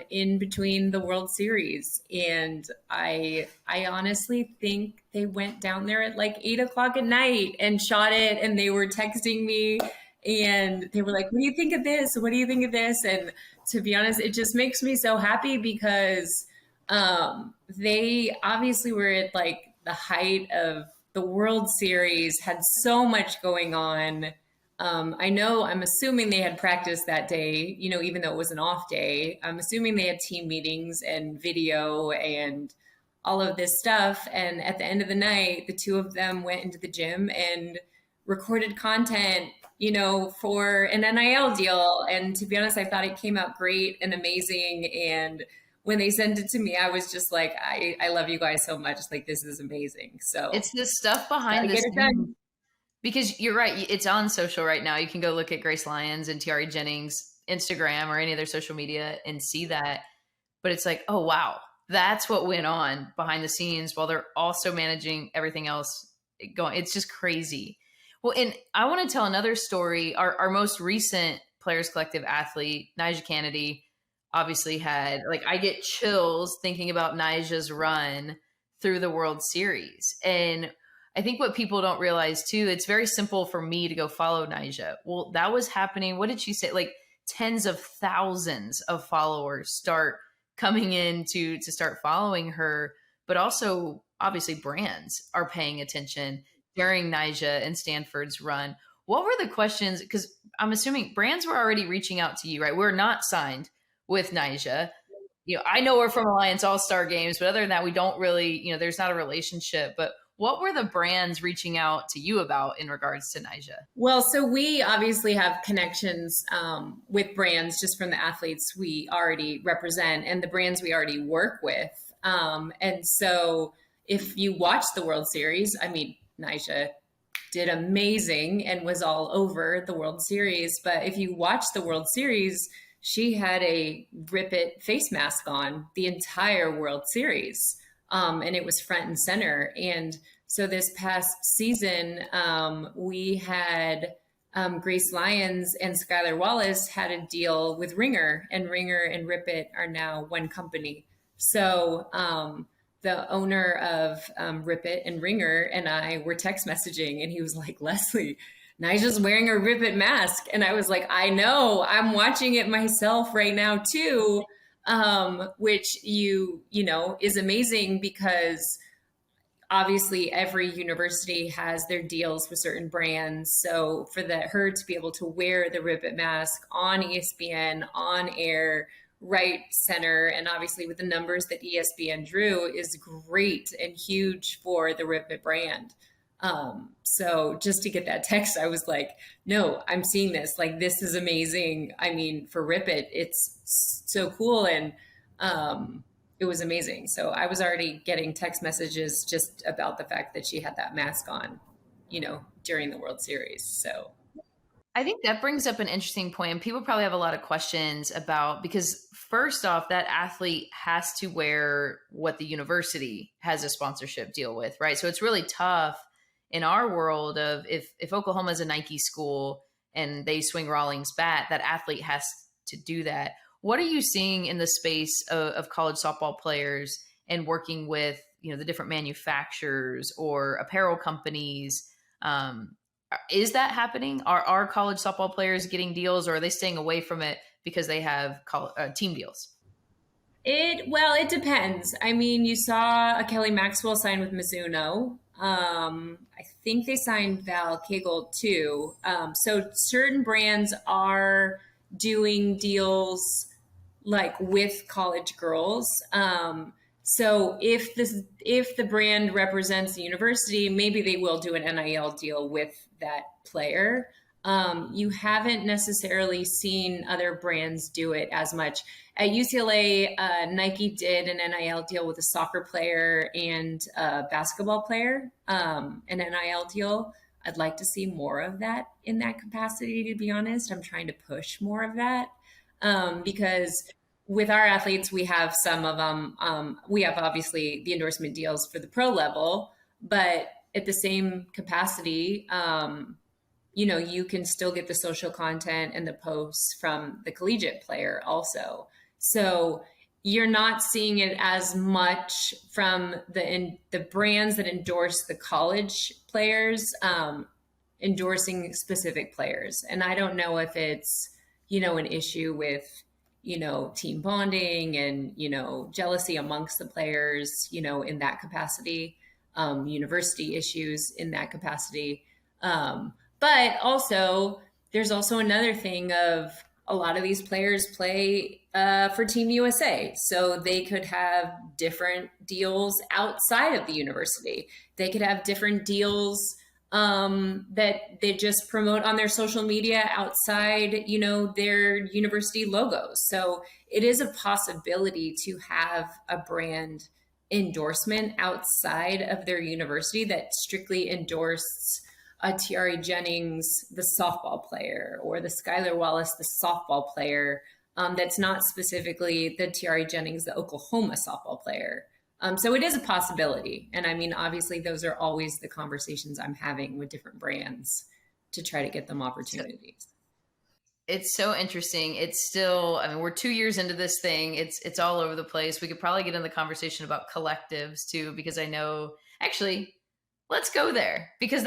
in between the World Series. And I honestly think they went down there at like 8 o'clock at night and shot it. And they were texting me and they were like, what do you think of this? What do you think of this? And to be honest, it just makes me so happy because they obviously were at like the height of the World Series, had so much going on. I'm assuming they had practice that day, even though it was an off day. I'm assuming they had team meetings and video and all of this stuff. And at the end of the night, the two of them went into the gym and recorded content, for an NIL deal. And to be honest, I thought it came out great and amazing. And when they sent it to me, I was just like, I love you guys so much. Like, this is amazing. So it's the stuff behind this. Because you're right, it's on social right now. You can go look at Grace Lyons and Tiare Jennings Instagram or any of their social media and see that. But it's like, oh, wow, that's what went on behind the scenes while they're also managing everything else going. It's just crazy. Well, and I want to tell another story. Our most recent Players Collective athlete, Nyjah Kennedy, obviously had, like, I get chills thinking about Nyjah's run through the World Series. And I think what people don't realize too, it's very simple for me to go follow Nyjah. Well, that was happening. What did she say? Like tens of thousands of followers start coming in to start following her, but also obviously brands are paying attention during Nyjah and Stanford's run. What were the questions? Because I'm assuming brands were already reaching out to you, right? We're not signed with Nyjah. I know we're from Alliance All-Star Games, but other than that, we don't really, there's not a relationship. But what were the brands reaching out to you about in regards to Nyjah? Well, so we obviously have connections with brands just from the athletes we already represent and the brands we already work with. And so if you watch the World Series, I mean, Nyjah did amazing and was all over the World Series. But if you watch the World Series, she had a Rip It face mask on the entire World Series. And it was front and center. And so this past season, we had Grace Lyons and Skylar Wallace had a deal with Ringer, and Ringer and Rip It are now one company. So the owner of Rip It and Ringer and I were text messaging, and he was like, Lesley, Nyjah's wearing a Rip It mask. And I was like, I know, I'm watching it myself right now too. Which you know is amazing because obviously every university has their deals with certain brands. So for her to be able to wear the Rip It mask on ESPN, on air, right center, and obviously with the numbers that ESPN drew is great and huge for the Rip It brand. So just to get that text, I was like, no, I'm seeing this. Like, this is amazing. I mean, for Rip It, it's so cool. And it was amazing. So I was already getting text messages just about the fact that she had that mask on, during the World Series. So I think that brings up an interesting point, and people probably have a lot of questions about, because first off, that athlete has to wear what the university has a sponsorship deal with, right? So it's really tough in our world of if Oklahoma is a Nike school and they swing Rawlings bat, that athlete has to do that. What are you seeing in the space of college softball players and working with, the different manufacturers or apparel companies? Is that happening? Are college softball players getting deals, or are they staying away from it because they have team deals? it depends. I mean, you saw a Kelly Maxwell sign with Mizuno. I think they signed Val Kegel too. So certain brands are doing deals like with college girls. So if the brand represents the university, maybe they will do an NIL deal with that player. You haven't necessarily seen other brands do it as much. At UCLA, Nike did an NIL deal with a soccer player and a basketball player, an NIL deal. I'd like to see more of that in that capacity, to be honest. I'm trying to push more of that because with our athletes, we have some of them. We have obviously the endorsement deals for the pro level, but at the same capacity, you can still get the social content and the posts from the collegiate player also. So you're not seeing it as much from the brands that endorse the college players endorsing specific players. And I don't know if it's, an issue with, team bonding and, jealousy amongst the players, in that capacity, university issues in that capacity. But also, there's also another thing of a lot of these players play for Team USA. So they could have different deals outside of the university. They could have different deals that they just promote on their social media outside, their university logos. So it is a possibility to have a brand endorsement outside of their university that strictly endorses a Tiare Jennings, the softball player, or the Skylar Wallace, the softball player. That's not specifically the Tiare Jennings, the Oklahoma softball player. So it is a possibility. And I mean, obviously, those are always the conversations I'm having with different brands to try to get them opportunities. It's so interesting. It's still, I mean, we're 2 years into this thing. It's all over the place. We could probably get in the conversation about collectives too, because I know, actually, let's go there, because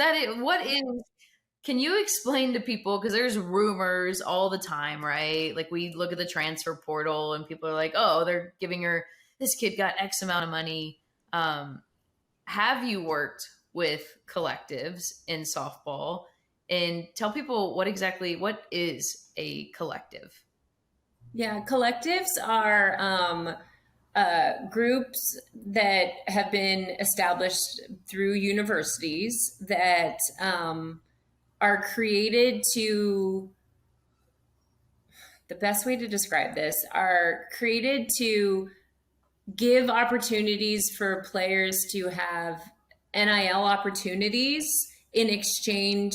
can you explain to people, because there's rumors all the time, right? Like, we look at the transfer portal and people are like, oh, they're giving her, this kid got X amount of money. Have you worked with collectives in softball? And tell people what is a collective? Yeah, collectives are groups that have been established through universities that are created to, the best way to describe this, are created to give opportunities for players to have NIL opportunities in exchange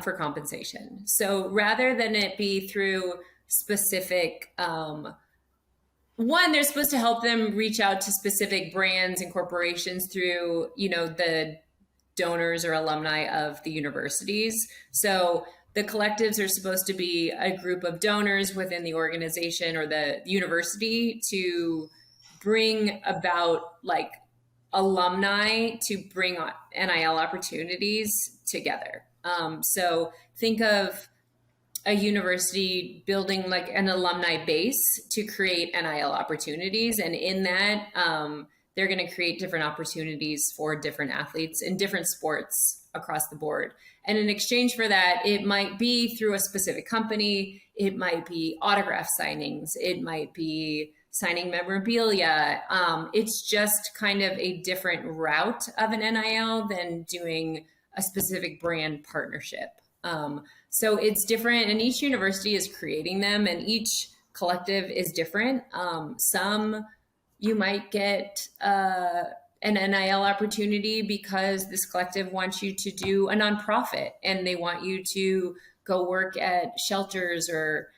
for compensation. So rather than it be through specific, one, they're supposed to help them reach out to specific brands and corporations through, the donors or alumni of the universities. So the collectives are supposed to be a group of donors within the organization or the university to bring about like alumni to bring on NIL opportunities together. So think of a university building like an alumni base to create NIL opportunities. And in that, they're going to create different opportunities for different athletes in different sports across the board. And in exchange for that, it might be through a specific company, it might be autograph signings, it might be signing memorabilia. It's just kind of a different route of an NIL than doing a specific brand partnership. So it's different, and each university is creating them, and each collective is different. Some you might get an NIL opportunity because this collective wants you to do a nonprofit, and they want you to go work at shelters or,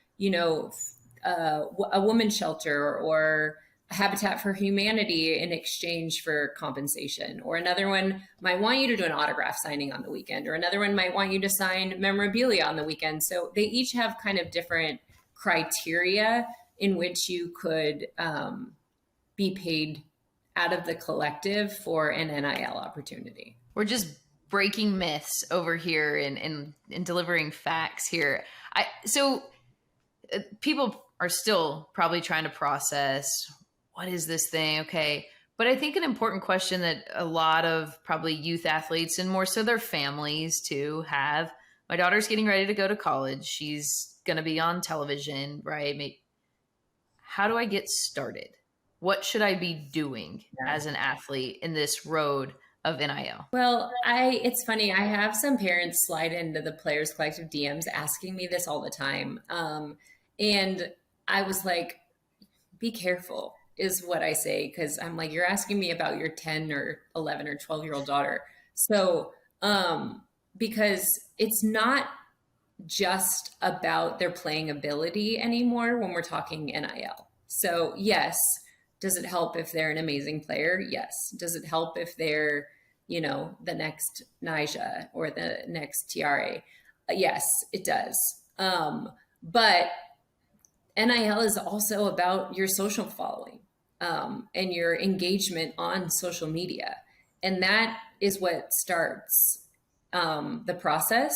a women's shelter or Habitat for Humanity in exchange for compensation. Or another one might want you to do an autograph signing on the weekend, or another one might want you to sign memorabilia on the weekend. So they each have kind of different criteria in which you could be paid out of the collective for an NIL opportunity. We're just breaking myths over here and delivering facts here. So people are still probably trying to process, what is this thing? Okay. But I think an important question that a lot of probably youth athletes and more so their families too have, my daughter's getting ready to go to college. She's going to be on television, right? How do I get started? What should I be doing as an athlete in this road of NIL? Well, it's funny. I have some parents slide into the Players Collective DMs asking me this all the time. And I was like, be careful is what I say. Cause I'm like, you're asking me about your 10 or 11 or 12-year-old daughter. So, because it's not just about their playing ability anymore when we're talking NIL. So yes, does it help if they're an amazing player? Yes. Does it help if they're, the next Nyjah or the next TRA? Yes, it does. But NIL is also about your social following and your engagement on social media. And that is what starts the process,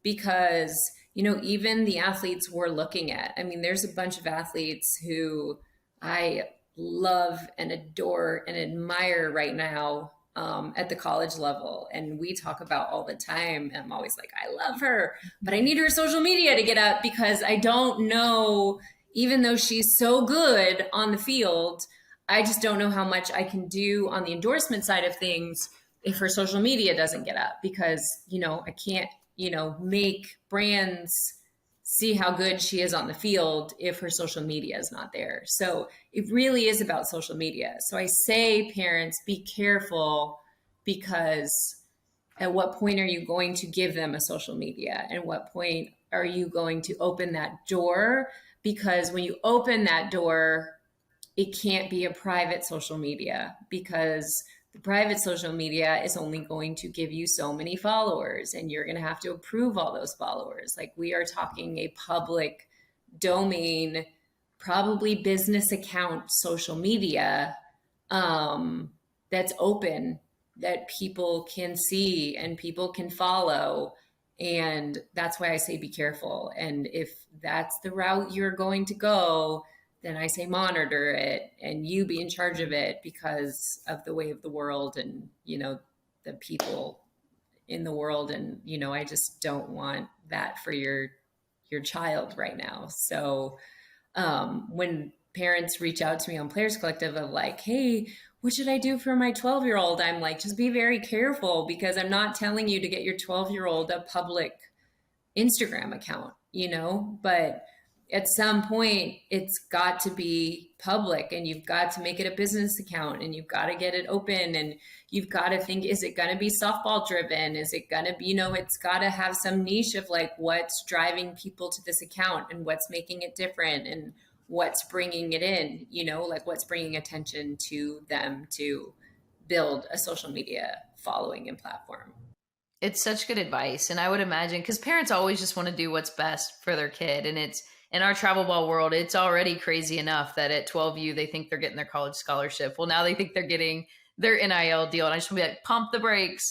because, even the athletes we're looking at, I mean, there's a bunch of athletes who I love and adore and admire right now at the college level. And we talk about all the time. I'm always like, I love her, but I need her social media to get up, because I don't know, even though she's so good on the field, I just don't know how much I can do on the endorsement side of things if her social media doesn't get up, because, I can't, make brands see how good she is on the field if her social media is not there. So it really is about social media. So I say, parents, be careful, because at what point are you going to give them a social media? And what point are you going to open that door? Because when you open that door, it can't be a private social media, because the private social media is only going to give you so many followers, and you're going to have to approve all those followers. Like, we are talking a public domain, probably business account social media that's open, that people can see and people can follow. And that's why I say be careful. And if that's the route you're going to go, then I say monitor it and you be in charge of it, because of the way of the world and, the people in the world. And, I just don't want that for your child right now. So when parents reach out to me on Players Collective of like, hey, what should I do for my 12-year-old? I'm like, just be very careful, because I'm not telling you to get your 12-year-old a public Instagram account, but at some point it's got to be public, and you've got to make it a business account, and you've got to get it open, and you've got to think, is it going to be softball driven? Is it going to be, it's got to have some niche of like what's driving people to this account and what's making it different and what's bringing it in, like what's bringing attention to them to build a social media following and platform. It's such good advice. And I would imagine, because parents always just want to do what's best for their kid. And it's in our travel ball world, it's already crazy enough that at 12U, they think they're getting their college scholarship. Well, now they think they're getting their NIL deal. And I just want to be like, pump the brakes,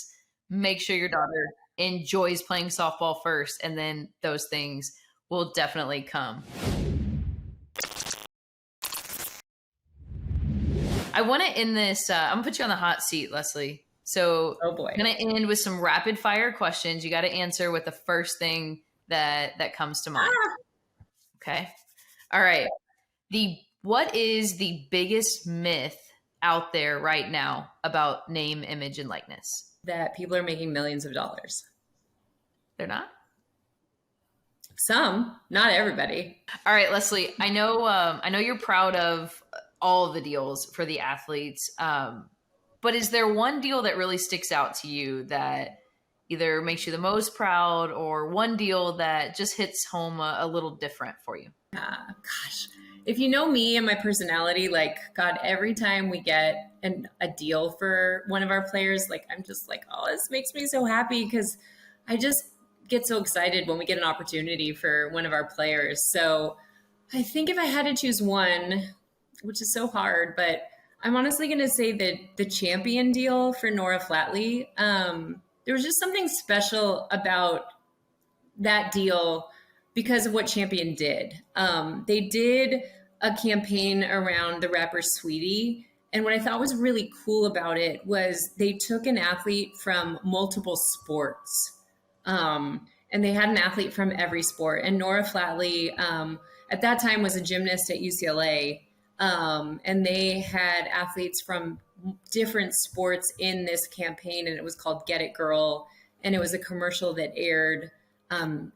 make sure your daughter enjoys playing softball first. And then those things will definitely come. I want to end this, I'm gonna put you on the hot seat, Lesley. So oh boy. I'm going to end with some rapid fire questions. You got to answer with the first thing that comes to mind. Okay. All right. What is the biggest myth out there right now about name, image, and likeness? That people are making millions of dollars. They're not? Some, not everybody. All right, Lesley, I know you're proud of all of the deals for the athletes. But is there one deal that really sticks out to you that either makes you the most proud, or one deal that just hits home a little different for you? Gosh, if you know me and my personality, like, God, every time we get a deal for one of our players, like, I'm just like, oh, this makes me so happy, because I just get so excited when we get an opportunity for one of our players. So I think if I had to choose one, which is so hard, but I'm honestly going to say that the Champion deal for Nora Flatley, there was just something special about that deal because of what Champion did. They did a campaign around the rapper Sweetie. And what I thought was really cool about it was they took an athlete from multiple sports. And they had an athlete from every sport. And Nora Flatley, at that time, was a gymnast at UCLA. And they had athletes from different sports in this campaign, and it was called Get It Girl. And it was a commercial that aired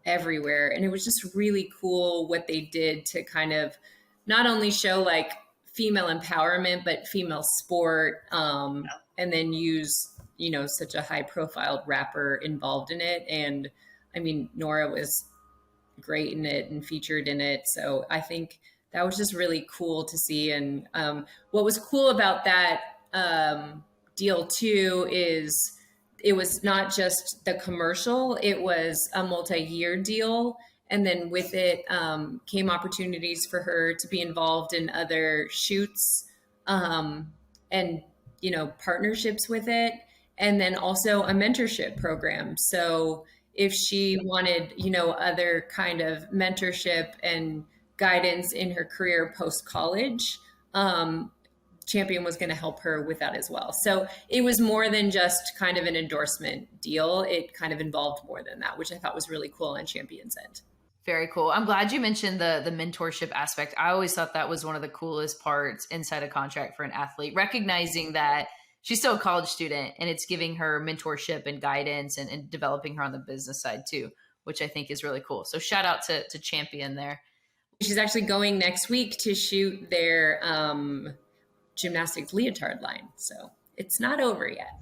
everywhere. And it was just really cool what they did to kind of not only show like female empowerment, but female sport, and then use, such a high profile rapper involved in it. And I mean, Nora was great in it and featured in it. So I think that was just really cool to see. And what was cool about that deal too is it was not just the commercial, it was a multi-year deal. And then with it came opportunities for her to be involved in other shoots and, partnerships with it. And then also a mentorship program. So if she wanted, other kind of mentorship and guidance in her career post-college, Champion was going to help her with that as well. So it was more than just kind of an endorsement deal. It kind of involved more than that, which I thought was really cool on Champion's end. Very cool. I'm glad you mentioned the mentorship aspect. I always thought that was one of the coolest parts inside a contract for an athlete, recognizing that she's still a college student and it's giving her mentorship and guidance and developing her on the business side too, which I think is really cool. So shout out to Champion there. She's actually going next week to shoot their gymnastics leotard line. So it's not over yet.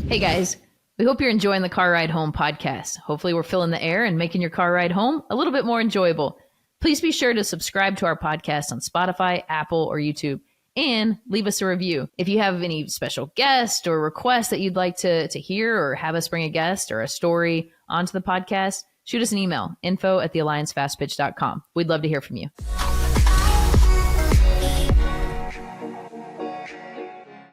Hey guys, we hope you're enjoying the Car Ride Home podcast. Hopefully we're filling the air and making your car ride home a little bit more enjoyable. Please be sure to subscribe to our podcast on Spotify, Apple, or YouTube, and leave us a review. If you have any special guest or requests that you'd like to hear, or have us bring a guest or a story onto the podcast, shoot us an email, info@thealliancefastpitch.com. We'd love to hear from you.